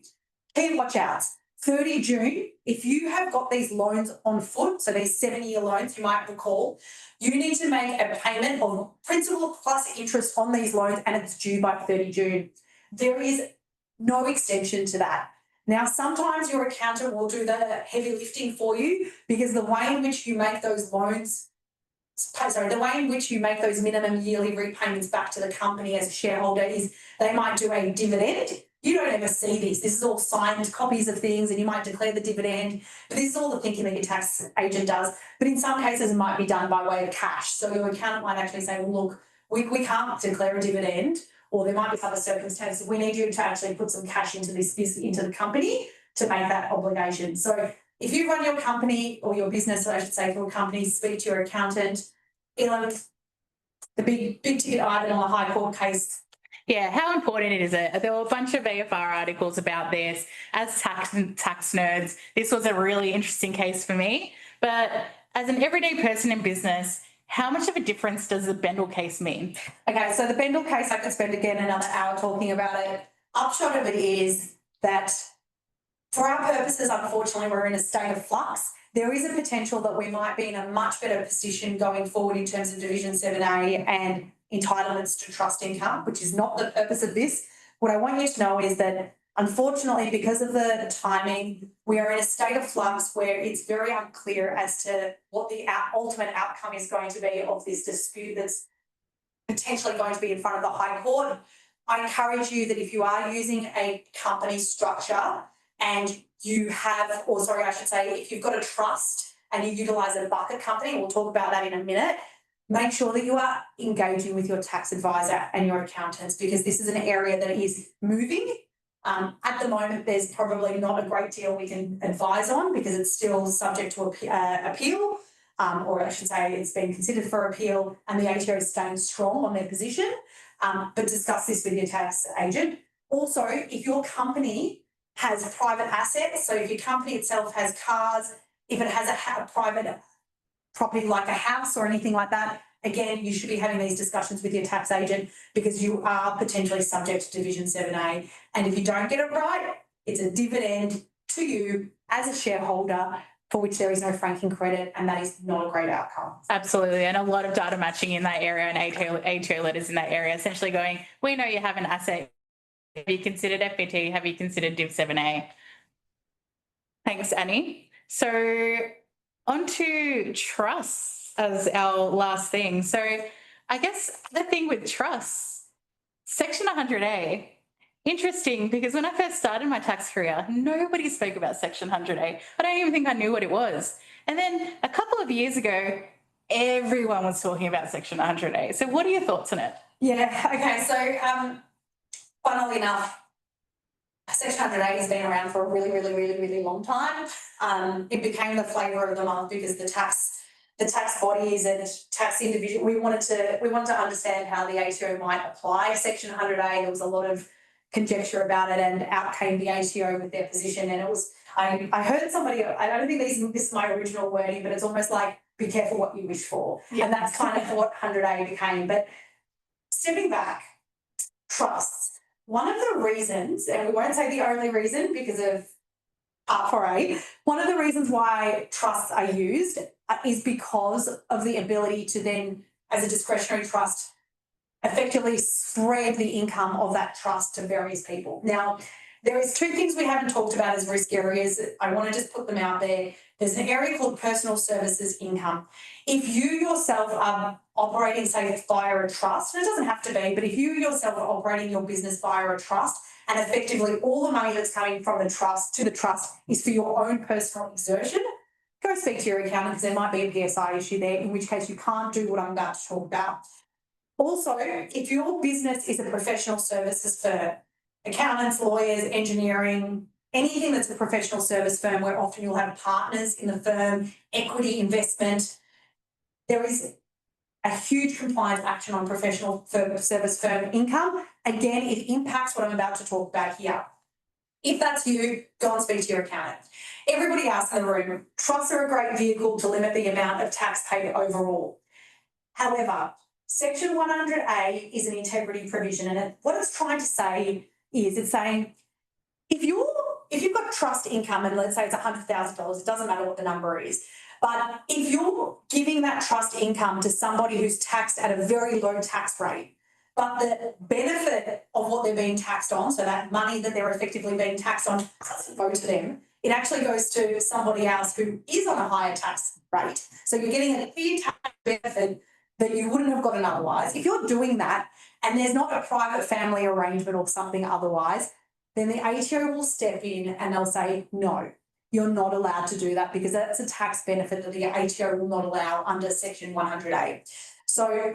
Key watch outs. 30 June, if you have got these loans on foot, so these 7-year loans, you might recall, you need to make a payment of principal plus interest on these loans, and it's due by 30 June. There is no extension to that. Now, sometimes your accountant will do the heavy lifting for you, because the way in which you make those minimum yearly repayments back to the company as a shareholder is they might do a dividend. You don't ever see this. This is all signed copies of things, and you might declare the dividend. But this is all the thinking that your tax agent does. But in some cases, it might be done by way of cash. So your accountant might actually say, well, look, we can't declare a dividend, or there might be other circumstances. We need you to actually put some cash into the company to make that obligation. So if you run your company, or your business, I should say, for a company, speak to your accountant. The big ticket item on a High Court case. Yeah, how important it is. There were a bunch of EOFY articles about this. As tax nerds, this was a really interesting case for me. But as an everyday person in business, how much of a difference does the Bendel case mean? Okay, so the Bendel case, I could spend again another hour talking about it. Upshot of it is that for our purposes, unfortunately, we're in a state of flux. There is a potential that we might be in a much better position going forward in terms of Division 7A and entitlements to trust income, which is not the purpose of this. What I want you to know is that, unfortunately, because of the timing, we are in a state of flux where it's very unclear as to what the ultimate outcome is going to be of this dispute that's potentially going to be in front of the High Court. I encourage you that if you are using a company structure and you have, if you've got a trust and you utilise a bucket company, we'll talk about that in a minute, make sure that you are engaging with your tax advisor and your accountants, because this is an area that is moving. At the moment, there's probably not a great deal we can advise on because it's still subject to appeal, or I should say it's been considered for appeal, and the ATO is staying strong on their position. But discuss this with your tax agent. Also, if your company has private assets, so if your company itself has cars, if it has a private property like a house or anything like that, again, you should be having these discussions with your tax agent, because you are potentially subject to Division 7A. And if you don't get it right, it's a dividend to you as a shareholder for which there is no franking credit, and that is not a great outcome. Absolutely, and a lot of data matching in that area and ATO letters in that area, essentially going, we know you have an asset. Have you considered FBT? Have you considered Div 7A? Thanks, Annie. So on to trusts as our last thing. So I guess the thing with trusts, Section 100A, interesting, because when I first started my tax career, nobody spoke about Section 100A. I don't even think I knew what it was. And then a couple of years ago, everyone was talking about Section 100A. So what are your thoughts on it? Yeah, okay, so funnily enough, Section 100A has been around for a really, really, really, really long time. It became the flavour of the month because the tax bodies and tax individual, we wanted to understand how the ATO might apply Section 100A. There was a lot of conjecture about it, and out came the ATO with their position. And it was, I heard somebody, I don't think this is my original wording, but it's almost like, be careful what you wish for. Yeah. And that's kind of what 100A became. But stepping back, trusts. One of the reasons, and we won't say the only reason because of Part 4A, one of the reasons why trusts are used is because of the ability to then, as a discretionary trust, effectively spread the income of that trust to various people. Now, there is two things we haven't talked about as risk areas. I want to just put them out there. There's an area called personal services income. If you yourself are operating, say, via a trust, and it doesn't have to be, but if you yourself are operating your business via a trust, and effectively all the money that's coming from the trust to the trust is for your own personal exertion, go speak to your accountant, because there might be a PSI issue there, in which case you can't do what I'm about to talk about. Also, if your business is a professional services firm, accountants, lawyers, engineering, anything that's a professional service firm where often you'll have partners in the firm, equity investment, there is a huge compliance action on professional service firm income, again, it impacts what I'm about to talk about here. If that's you, go and speak to your accountant. Everybody else in the room, trusts are a great vehicle to limit the amount of tax paid overall. However, Section 100A is an integrity provision, and what it's trying to say is it's saying if you've got trust income, and let's say it's $100,000, it doesn't matter what the number is, but if you're giving that trust income to somebody who's taxed at a very low tax rate, but the benefit of what they're being taxed on, so that money that they're effectively being taxed on, doesn't go to them, it actually goes to somebody else who is on a higher tax rate. So you're getting a clear tax benefit that you wouldn't have gotten otherwise. If you're doing that and there's not a private family arrangement or something otherwise, then the ATO will step in and they'll say, no, you're not allowed to do that because that's a tax benefit that the ATO will not allow under Section 100A. So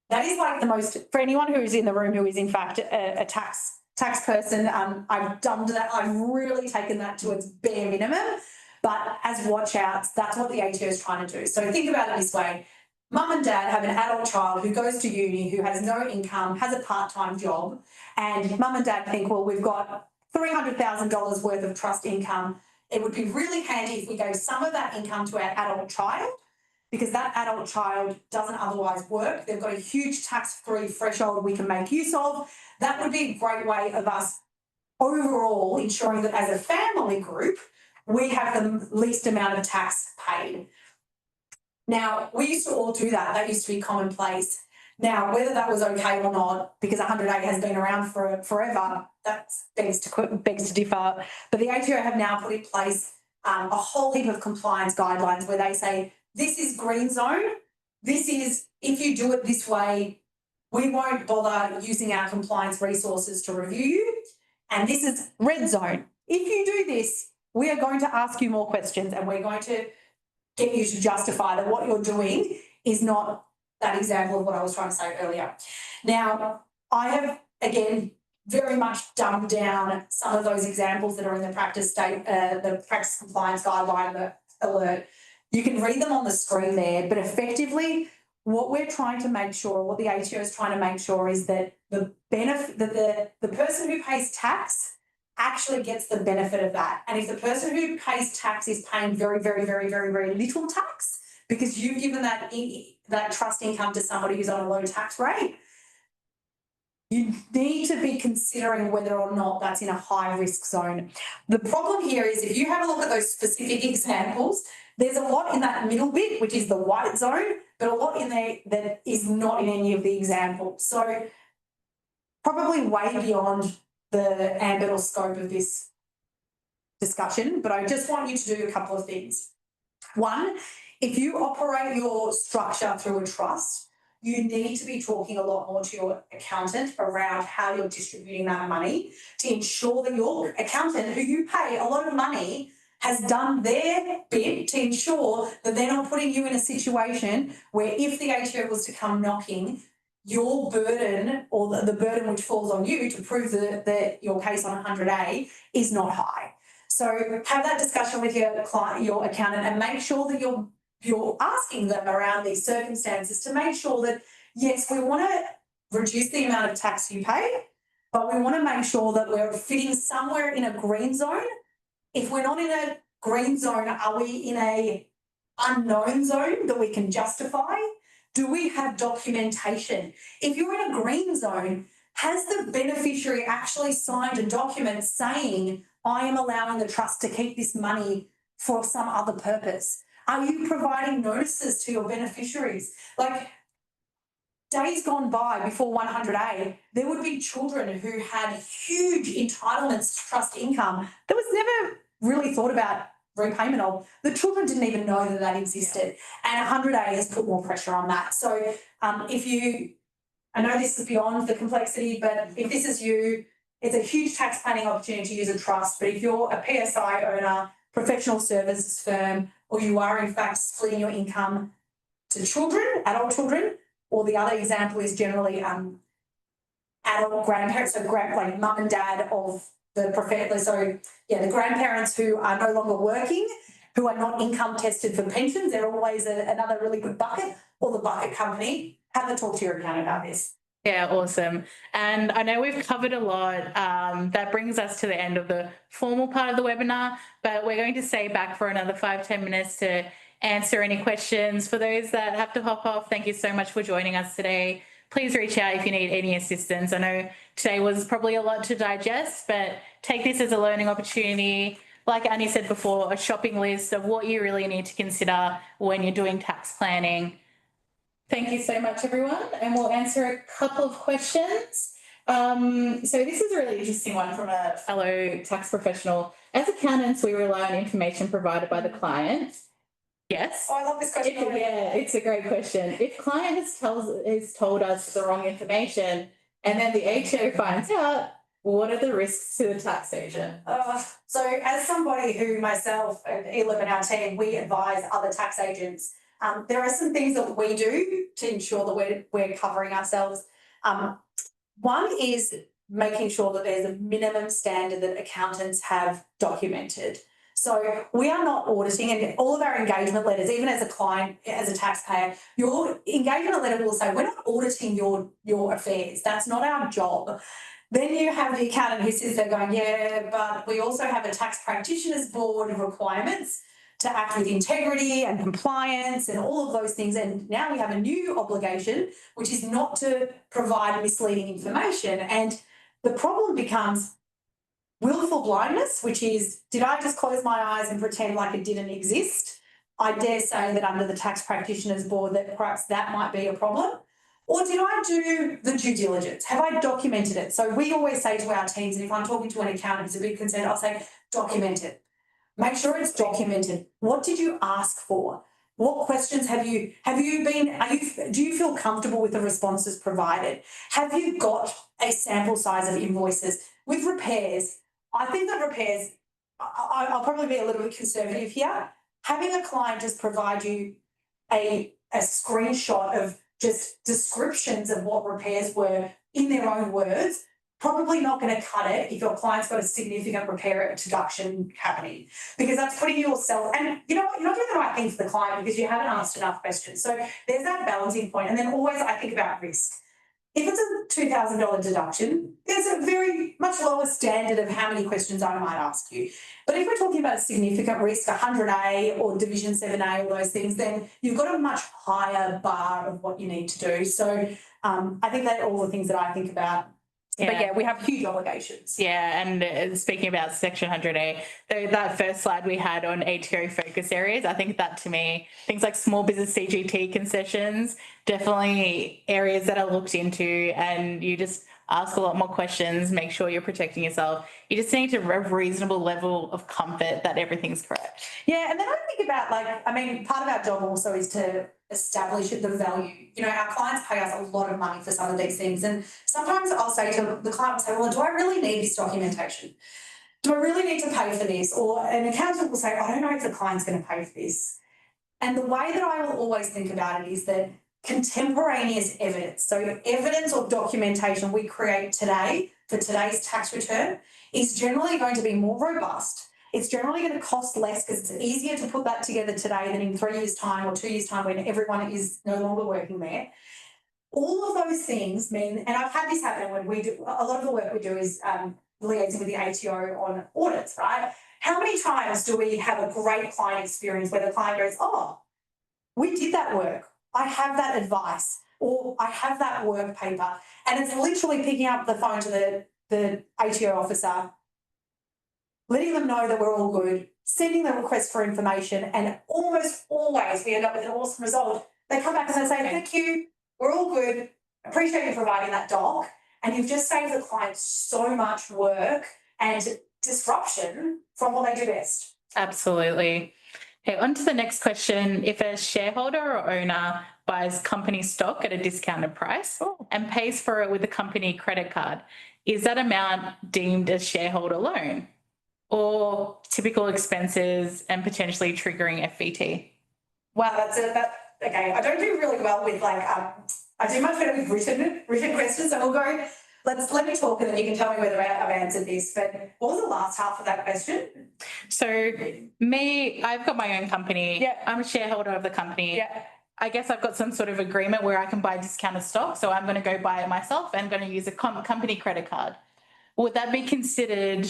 that is like the most, for anyone who is in the room who is in fact a tax person, I've done that, I've really taken that to its bare minimum, but as watch outs, that's what the ATO is trying to do. So think about it this way. Mum and dad have an adult child who goes to uni, who has no income, has a part-time job, and mum and dad think, well, we've got $300,000 worth of trust income. It would be really handy if we gave some of that income to our adult child, because that adult child doesn't otherwise work. They've got a huge tax-free threshold we can make use of. That would be a great way of us overall ensuring that as a family group, we have the least amount of tax paid. Now, we used to all do that. That used to be commonplace. Now, whether that was okay or not, because 100A has been around for forever, that begs to differ. But the ATO have now put in place a whole heap of compliance guidelines where they say, this is green zone. This is, if you do it this way, we won't bother using our compliance resources to review you. And this is red zone. If you do this, we are going to ask you more questions and we're going to get you to justify that what you're doing is not that example of what I was trying to say earlier. Now, I have, again, very much dumbed down some of those examples that are in the practice compliance guideline, the alert. You can read them on the screen there, but effectively, what we're trying to make sure, what the ATO is trying to make sure is that the benefit, that the person who pays tax actually gets the benefit of that. And if the person who pays tax is paying very, very, very, very, very little tax because you've given that trust income to somebody who's on a low tax rate, you need to be considering whether or not that's in a high risk zone. The problem here is if you have a look at those specific examples, there's a lot in that middle bit, which is the white zone, but a lot in there that is not in any of the examples. So probably way beyond the ambit or scope of this discussion, but I just want you to do a couple of things. One, if you operate your structure through a trust, you need to be talking a lot more to your accountant around how you're distributing that money to ensure that your accountant, who you pay a lot of money, has done their bit to ensure that they're not putting you in a situation where if the ATO was to come knocking, your burden or the burden which falls on you to prove that your case on 100A is not high. So have that discussion with your client, your accountant, and make sure that you're asking them around these circumstances to make sure that, yes, we want to reduce the amount of tax you pay, but we want to make sure that we're fitting somewhere in a green zone. If we're not in a green zone, are we in a unknown zone that we can justify? Do we have documentation? If you're in a green zone, has the beneficiary actually signed a document saying, I am allowing the trust to keep this money for some other purpose? Are you providing notices to your beneficiaries? Like, days gone by before 100A, there would be children who had huge entitlements to trust income that was never really thought about repayment of. The children didn't even know that that existed. And 100A has put more pressure on that. So I know this is beyond the complexity, but if this is you, it's a huge tax planning opportunity to use a trust. But if you're a PSI owner, professional services firm, or you are in fact splitting your income to children, adult children, or the other example is generally adult grandparents, so like mum and dad of the the grandparents who are no longer working, who are not income tested for pensions. They're always another really good bucket, or the bucket company. Have a talk to your accountant about this. Yeah, awesome. And I know we've covered a lot. That brings us to the end of the formal part of the webinar, but we're going to stay back for another 5-10 minutes to answer any questions. For those that have to hop off, thank you so much for joining us today. Please reach out if you need any assistance. I know today was probably a lot to digest, but take this as a learning opportunity. Like Annie said before, a shopping list of what you really need to consider when you're doing tax planning. Thank you so much, everyone, and we'll answer a couple of questions. So this is a really interesting one from a fellow tax professional. As accountants, we rely on information provided by the client. Yes. Oh, I love this question. Yeah, it's a great question. If client has told us the wrong information and then the ATO finds out, what are the risks to the tax agent? So as somebody who myself and Elam and our team, we advise other tax agents, there are some things that we do to ensure that we're covering ourselves. One is making sure that there's a minimum standard that accountants have documented. So we are not auditing, and all of our engagement letters, even as a client, as a taxpayer, your engagement letter will say, we're not auditing your affairs. That's not our job. Then you have the accountant who sits there going, yeah, but we also have a tax practitioners board requirements to act with integrity and compliance and all of those things. And now we have a new obligation, which is not to provide misleading information. And the problem becomes willful blindness, which is, did I just close my eyes and pretend like it didn't exist? I dare say that under the tax practitioners board that perhaps that might be a problem. Or did I do the due diligence? Have I documented it? So we always say to our teams, and if I'm talking to an accountant who's a bit concerned, I'll say, document it. Make sure it's documented. What did you ask for? What questions do you feel comfortable with the responses provided? Have you got a sample size of invoices? With repairs, I think that repairs, I'll probably be a little bit conservative here. Having a client just provide you a screenshot of just descriptions of what repairs were in their own words, probably not going to cut it if your client's got a significant repair deduction happening, because that's putting yourself, and you know what, you're not doing the right thing for the client because you haven't asked enough questions. So there's that balancing point. And then always I think about risk. If it's a $2,000 deduction, there's a very much lower standard of how many questions I might ask you. But if we're talking about a significant risk, 100A or Division 7A, or those things, then you've got a much higher bar of what you need to do. So I think that all the things that I think about. Yeah. But yeah, we have huge obligations. Yeah, and speaking about Section 100A, that first slide we had on ATO focus areas, I think that to me, things like small business CGT concessions, definitely areas that are looked into, and you just ask a lot more questions, make sure you're protecting yourself. You just need to have a reasonable level of comfort that everything's correct. Yeah, and then I think about, part of our job also is to establish the value. You know, our clients pay us a lot of money for some of these things. And sometimes I'll say to the client, well, do I really need this documentation? Do I really need to pay for this? Or an accountant will say, I don't know if the client's going to pay for this. And the way that I will always think about it is that contemporaneous evidence, so evidence or documentation we create today for today's tax return, is generally going to be more robust. It's generally going to cost less because it's easier to put that together today than in 3 years' time or 2 years' time when everyone is no longer working there. All of those things mean, and I've had this happen when we do, a lot of the work we do is liaising with the ATO on audits, right? How many times do we have a great client experience where the client goes, oh, we did that work, I have that advice, or I have that work paper, and it's literally picking up the phone to the ATO officer, letting them know that we're all good, sending the request for information, and almost always we end up with an awesome result. They come back and they say, thank you, we're all good, appreciate you providing that doc, and you've just saved the client so much work and disruption from what they do best. Absolutely. Okay, on to the next question. If a shareholder or owner buys company stock at a discounted price and pays for it with a company credit card, is that amount deemed as shareholder loan or typical expenses and potentially triggering FVT? Wow, okay. I don't do really well with I do much better with written questions. So we'll go. Let me talk, and then you can tell me whether I've answered this. But what was the last half of that question? So I've got my own company. Yeah. I'm a shareholder of the company. Yeah. I guess I've got some sort of agreement where I can buy discounted stock, so I'm going to go buy it myself and going to use a company credit card. Would that be considered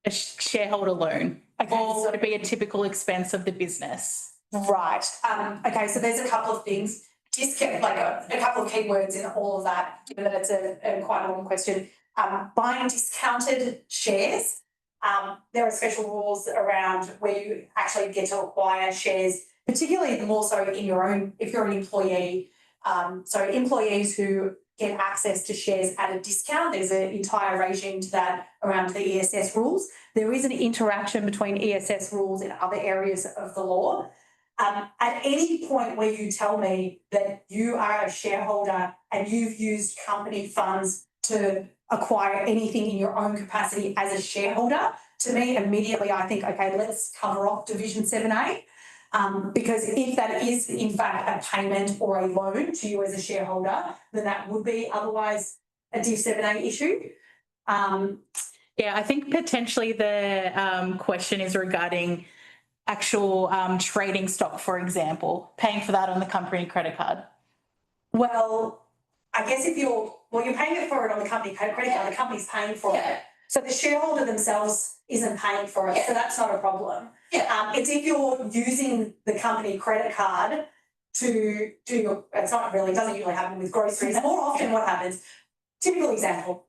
a shareholder loan? Okay, Or would it be a typical expense of the business? Right. Okay, so there's a couple of things. Discount, like a couple of keywords in all of that, given that it's a quite a long question. Buying discounted shares, there are special rules around where you actually get to acquire shares, particularly more so in your own, if you're an employee. So employees who get access to shares at a discount, there's an entire regime to that around the ESS rules. There is an interaction between ESS rules and other areas of the law. At any point where you tell me that you are a shareholder and you've used company funds to acquire anything in your own capacity as a shareholder, to me, immediately I think, okay, let's cover off Division 7A. Because if that is in fact a payment or a loan to you as a shareholder, then that would be otherwise a Div 7A issue. Yeah, I think potentially the question is regarding actual trading stock, for example, paying for that on the company credit card. Well, I guess if you're paying for it on the company credit card, the company's paying for it. So the shareholder themselves isn't paying for it, so that's not a problem. It's if you're using the company credit card to do your, it's not really, it doesn't usually happen with groceries. More often what happens, typical example,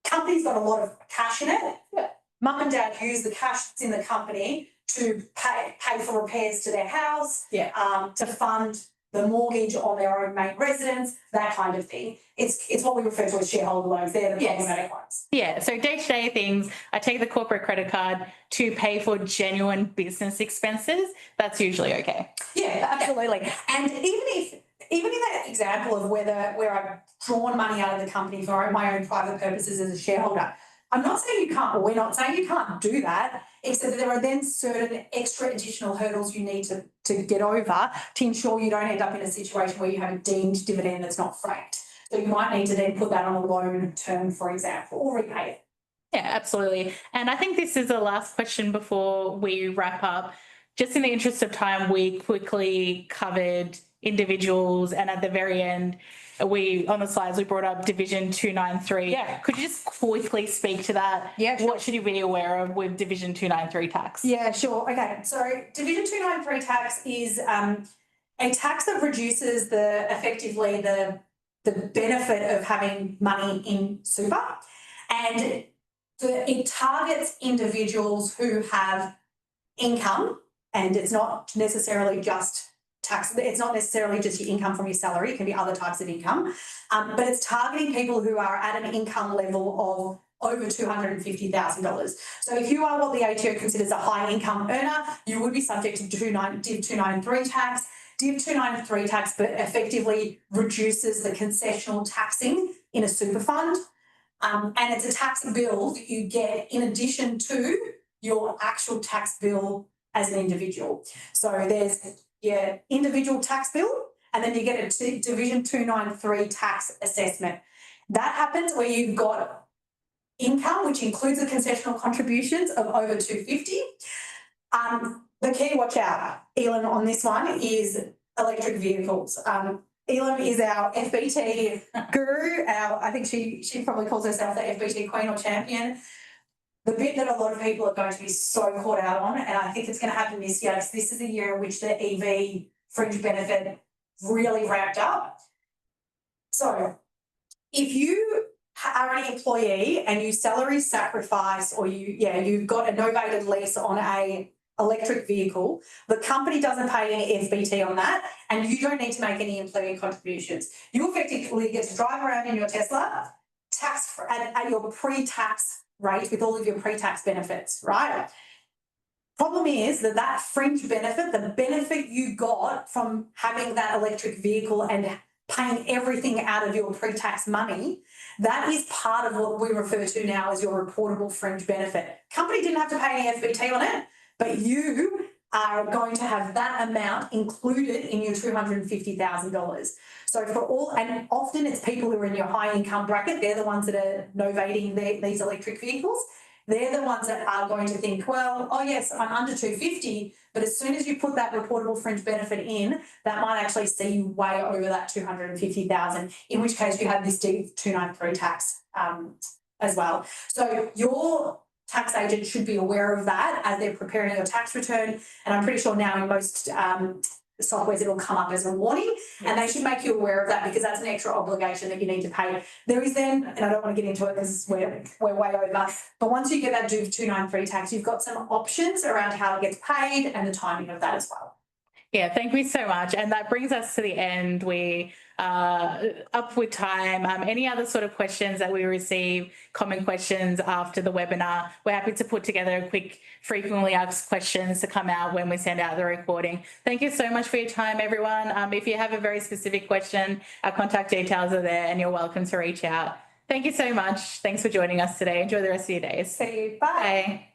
company's got a lot of cash in it. Mum and dad use the cash that's in the company to pay for repairs to their house, to fund the mortgage on their own main residence, that kind of thing. It's what we refer to as shareholder loans. They're the problematic ones. Yeah, so day-to-day things, I take the corporate credit card to pay for genuine business expenses. That's usually okay. Yeah, absolutely. And even in that example of where I've drawn money out of the company for my own private purposes as a shareholder, I'm not saying you can't, or we're not saying you can't do that, except that there are then certain extra additional hurdles you need to get over to ensure you don't end up in a situation where you have a deemed dividend that's not franked. So you might need to then put that on a loan term, for example, or repay it. Yeah, absolutely. And I think this is the last question before we wrap up. Just in the interest of time, we quickly covered individuals, and at the very end, on the slides, we brought up Division 293. Yeah. Could you just quickly speak to that? Yeah, sure. What should you be aware of with Division 293 tax? Yeah, sure. Okay. So Division 293 tax is a tax that reduces effectively the benefit of having money in super, and it targets individuals who have income, and it's not necessarily just tax. It's not necessarily just your income from your salary. It can be other types of income, but it's targeting people who are at an income level of over $250,000. So if you are what the ATO considers a high income earner, you would be subject to Div 293 tax. Div 293 tax, but effectively reduces the concessional taxing in a super fund. And it's a tax bill that you get in addition to your actual tax bill as an individual. So there's your individual tax bill, and then you get a Division 293 tax assessment. That happens where you've got income, which includes the concessional contributions of over 250. The key watch out, Elam, on this one is electric vehicles. Elam is our FBT guru. I think she probably calls herself the FBT queen or champion. The bit that a lot of people are going to be so caught out on, and I think it's going to happen this year, because this is the year in which the EV fringe benefit really ramped up. So if you are an employee and you salary sacrifice, or you've got a novated lease on a electric vehicle, the company doesn't pay any FBT on that, and you don't need to make any employee contributions. You effectively get to drive around in your Tesla at your pre-tax rate with all of your pre-tax benefits, right? Problem is that fringe benefit, the benefit you got from having that electric vehicle and paying everything out of your pre-tax money, that is part of what we refer to now as your reportable fringe benefit. Company didn't have to pay any FBT on it, but you are going to have that amount included in your $250,000. So and often it's people who are in your high income bracket, they're the ones that are novating these electric vehicles. they're the ones that are going to think, well, oh yes, I'm under 250, but as soon as you put that reportable fringe benefit in, that might actually see you way over that 250,000, in which case you have this D293 tax as well. So your tax agent should be aware of that as they're preparing your tax return. And I'm pretty sure now in most softwares it'll come up as a warning, and they should make you aware of that because that's an extra obligation that you need to pay. There is then, and I don't want to get into it because we're way over, but once you get that 293 tax, you've got some options around how it gets paid and the timing of that as well. Yeah, thank you so much. And that brings us to the end. We up with time. Any other sort of questions that we receive, common questions after the webinar, we're happy to put together a quick frequently asked questions to come out when we send out the recording. Thank you so much for your time, everyone. If you have a very specific question, our contact details are there and you're welcome to reach out. Thank you so much. Thanks for joining us today. Enjoy the rest of your days. See you. Bye. Bye.